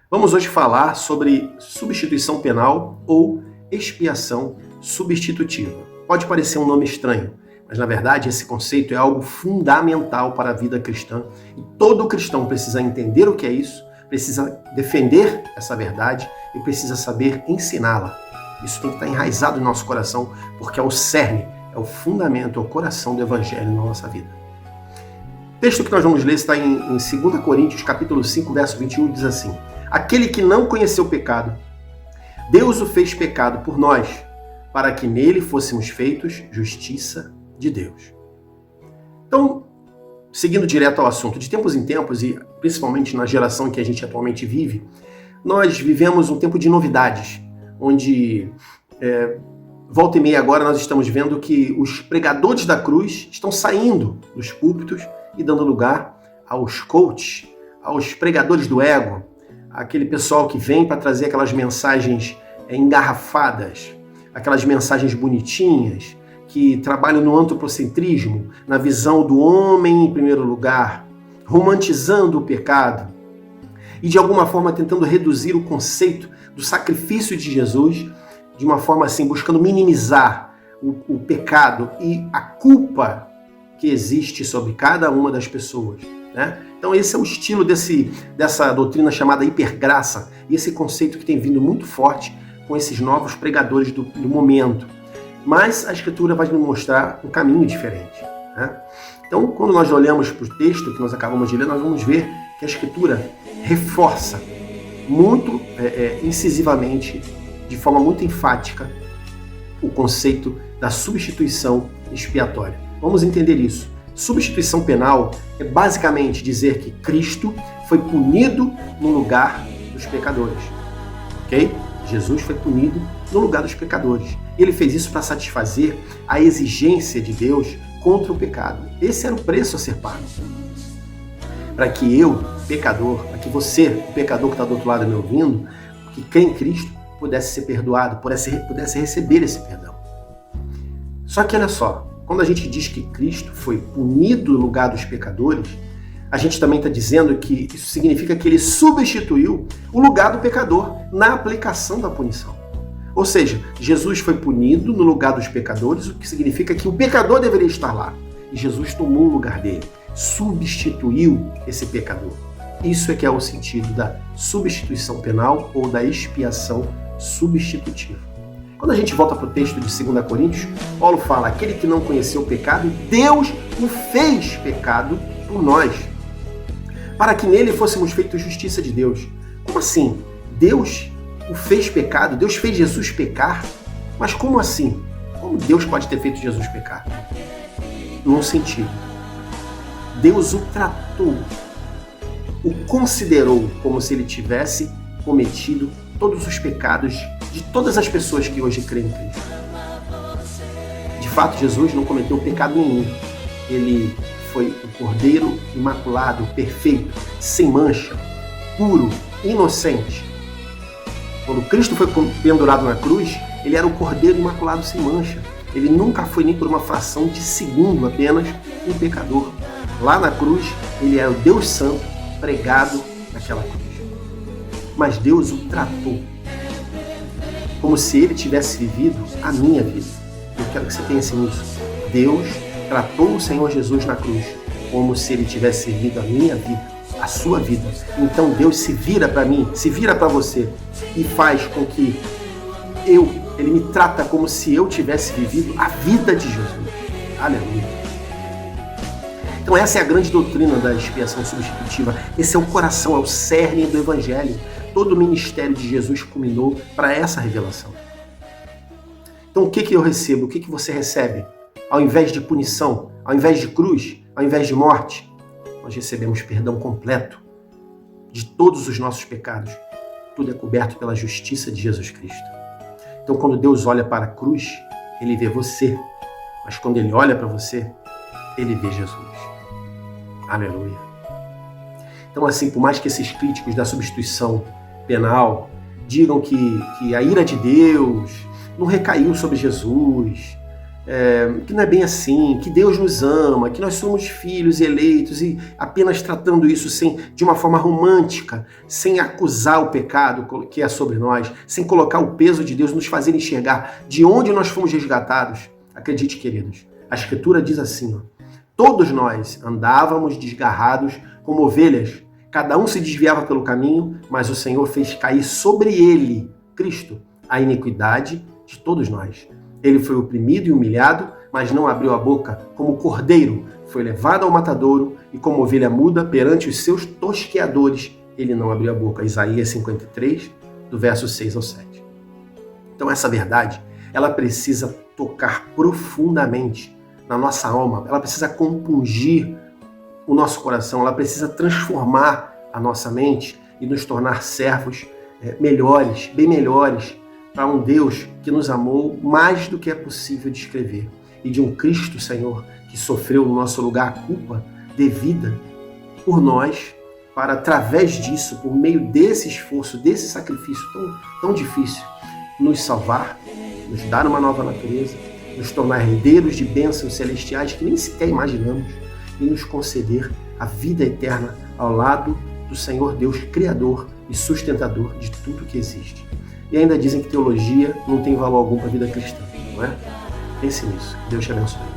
Vamos hoje falar sobre substituição penal ou expiação substitutiva. Pode parecer um nome estranho, mas na verdade esse conceito é algo fundamental para a vida cristã e todo cristão precisa entender o que é isso, precisa defender essa verdade e precisa saber ensiná-la. Isso tem que estar enraizado no nosso coração, porque é o cerne, é o fundamento, é o coração do Evangelho na nossa vida. O texto que nós vamos ler está em 2 Coríntios, capítulo 5, verso 21, diz assim: aquele que não conheceu o pecado, Deus o fez pecado por nós, para que nele fôssemos feitos justiça de Deus. Então, seguindo direto ao assunto, de tempos em tempos, e principalmente na geração que a gente atualmente vive, nós vivemos um tempo de novidades, onde volta e meia agora nós estamos vendo que os pregadores da cruz estão saindo dos púlpitos e dando lugar aos coaches, aos pregadores do ego, aquele pessoal que vem para trazer aquelas mensagens engarrafadas, aquelas mensagens bonitinhas, que trabalham no antropocentrismo, na visão do homem em primeiro lugar, romantizando o pecado e de alguma forma tentando reduzir o conceito do sacrifício de Jesus, de uma forma assim, buscando minimizar o pecado e a culpa que existe sobre cada uma das pessoas, né? Então esse é o estilo dessa doutrina chamada hipergraça, e esse conceito que tem vindo muito forte com esses novos pregadores do momento. Mas a Escritura vai nos mostrar um caminho diferente, né? Então, quando nós olhamos para o texto que nós acabamos de ler, nós vamos ver que a Escritura reforça muito incisivamente, de forma muito enfática, o conceito da substituição expiatória. Vamos entender isso. Substituição penal é basicamente dizer que Cristo foi punido no lugar dos pecadores, ok? Jesus foi punido no lugar dos pecadores. Ele fez isso para satisfazer a exigência de Deus contra o pecado. Esse era o preço a ser pago. Para que eu, pecador, para que você, o pecador que está do outro lado me ouvindo, que crê em Cristo, pudesse ser perdoado, pudesse receber esse perdão. Só que olha só, quando a gente diz que Cristo foi punido no lugar dos pecadores, a gente também está dizendo que isso significa que ele substituiu o lugar do pecador na aplicação da punição. Ou seja, Jesus foi punido no lugar dos pecadores, o que significa que o pecador deveria estar lá. E Jesus tomou o lugar dele, substituiu esse pecador. Isso é que é o sentido da substituição penal ou da expiação substitutiva. Quando a gente volta para o texto de 2 Coríntios, Paulo fala: aquele que não conheceu o pecado, Deus o fez pecado por nós, para que nele fôssemos feitos justiça de Deus. Como assim? Deus o fez pecado? Deus fez Jesus pecar? Mas como assim? Como Deus pode ter feito Jesus pecar? Num sentido. Deus o tratou, o considerou como se ele tivesse cometido todos os pecados de todas as pessoas que hoje creem em Cristo. De fato, Jesus não cometeu pecado nenhum. Ele foi o Cordeiro imaculado, perfeito, sem mancha, puro, inocente. Quando Cristo foi pendurado na cruz, ele era o Cordeiro imaculado sem mancha. Ele nunca foi nem por uma fração de segundo apenas um pecador. Lá na cruz, ele era o Deus Santo pregado naquela cruz. Mas Deus o tratou como se ele tivesse vivido a minha vida. Eu quero que você pense nisso. Deus tratou o Senhor Jesus na cruz como se ele tivesse vivido a minha vida, a sua vida. Então Deus se vira para mim, se vira para você e faz com que ele me trata como se eu tivesse vivido a vida de Jesus. Aleluia. Então essa é a grande doutrina da expiação substitutiva. Esse é o coração, é o cerne do Evangelho. Todo o ministério de Jesus culminou para essa revelação. Então o que eu recebo? O que você recebe? Ao invés de punição, ao invés de cruz, ao invés de morte, nós recebemos perdão completo de todos os nossos pecados. Tudo é coberto pela justiça de Jesus Cristo. Então quando Deus olha para a cruz, ele vê você. Mas quando ele olha para você, ele vê Jesus. Aleluia. Então assim, por mais que esses críticos da substituição penal digam que a ira de Deus não recaiu sobre Jesus, que não é bem assim, que Deus nos ama, que nós somos filhos eleitos, e apenas tratando isso de uma forma romântica, sem acusar o pecado que é sobre nós, sem colocar o peso de Deus, nos fazer enxergar de onde nós fomos resgatados. Acredite, queridos, a Escritura diz assim, todos nós andávamos desgarrados como ovelhas, cada um se desviava pelo caminho, mas o Senhor fez cair sobre ele, Cristo, a iniquidade de todos nós. Ele foi oprimido e humilhado, mas não abriu a boca. Como cordeiro, foi levado ao matadouro, e como ovelha muda perante os seus tosqueadores, ele não abriu a boca. Isaías 53, do verso 6 ao 7. Então essa verdade, ela precisa tocar profundamente na nossa alma, ela precisa compungir o nosso coração, ela precisa transformar a nossa mente e nos tornar servos melhores, bem melhores, para um Deus que nos amou mais do que é possível descrever, e de um Cristo, Senhor, que sofreu no nosso lugar a culpa devida por nós, para através disso, por meio desse esforço, desse sacrifício tão difícil, nos salvar, nos dar uma nova natureza, nos tornar herdeiros de bênçãos celestiais que nem sequer imaginamos, e nos conceder a vida eterna ao lado do Senhor Deus, Criador e sustentador de tudo que existe. E ainda dizem que teologia não tem valor algum para a vida cristã, não é? Pense nisso. Deus te abençoe.